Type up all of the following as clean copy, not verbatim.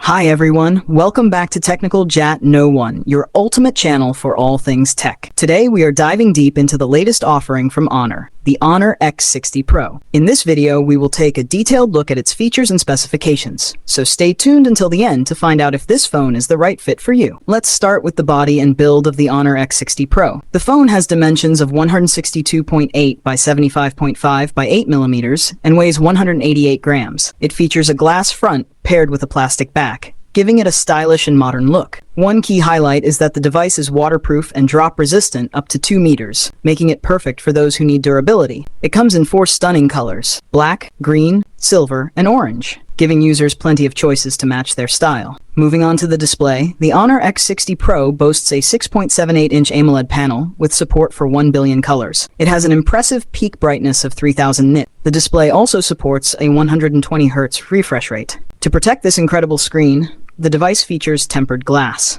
Hi everyone, welcome back to Technical Jat No 1, your ultimate channel for all things tech. Today we are diving deep into the latest offering from Honor, the Honor X60 Pro. In this video, we will take a detailed look at its features and specifications, so stay tuned until the end to find out if this phone is the right fit for you. Let's start with the body and build of the Honor X60 Pro. The phone has dimensions of 162.8 by 75.5 by 8 millimeters and weighs 188 grams. It features a glass front paired with a plastic back, giving it a stylish and modern look. One key highlight is that the device is waterproof and drop-resistant up to 2 meters, making it perfect for those who need durability. It comes in 4 stunning colors: black, green, silver, and orange, giving users plenty of choices to match their style. Moving on to the display, the Honor X60 Pro boasts a 6.78-inch AMOLED panel with support for 1 billion colors. It has an impressive peak brightness of 3000 nit. The display also supports a 120 Hz refresh rate. To protect this incredible screen, the device features tempered glass.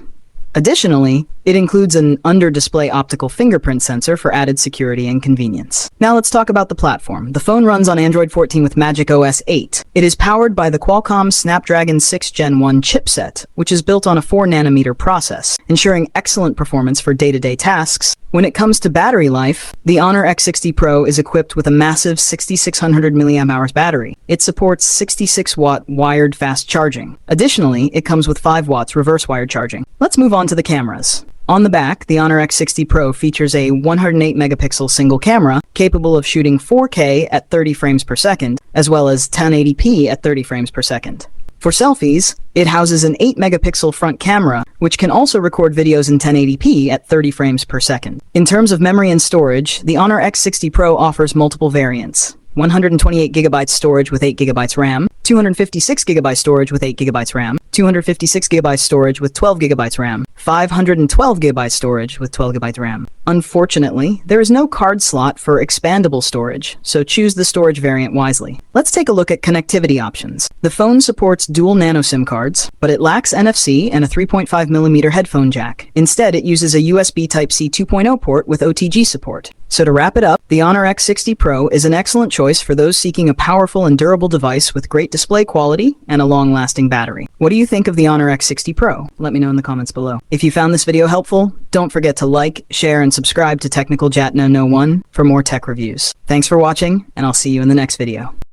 Additionally, it includes an under-display optical fingerprint sensor for added security and convenience. Now let's talk about the platform. The phone runs on Android 14 with Magic OS 8. It is powered by the Qualcomm Snapdragon 6 Gen 1 chipset, which is built on a 4nm process, ensuring excellent performance for day-to-day tasks. When it comes to battery life, the Honor X60 Pro is equipped with a massive 6600 mAh battery. It supports 66-watt wired fast charging. Additionally, it comes with 5 watts reverse wired charging. Let's move on to the cameras. On the back, the Honor X60 Pro features a 108-megapixel single camera capable of shooting 4K at 30 frames per second, as well as 1080p at 30 frames per second. For selfies, it houses an 8-megapixel front camera, which can also record videos in 1080p at 30 frames per second. In terms of memory and storage, the Honor X60 Pro offers multiple variants: 128GB storage with 8GB RAM, 256GB storage with 8GB RAM, 256GB storage with 12GB RAM, 512GB storage with 12GB RAM. Unfortunately, there is no card slot for expandable storage, so choose the storage variant wisely. Let's take a look at connectivity options. The phone supports dual nano SIM cards, but it lacks NFC and a 3.5mm headphone jack. Instead, it uses a USB Type-C 2.0 port with OTG support. So to wrap it up, the Honor X60 Pro is an excellent choice for those seeking a powerful and durable device with great display quality and a long-lasting battery. What do you think of the Honor X60 Pro? Let me know in the comments below. If you found this video helpful, don't forget to like, share, and subscribe to Technical Jat No 1 for more tech reviews. Thanks for watching, and I'll see you in the next video.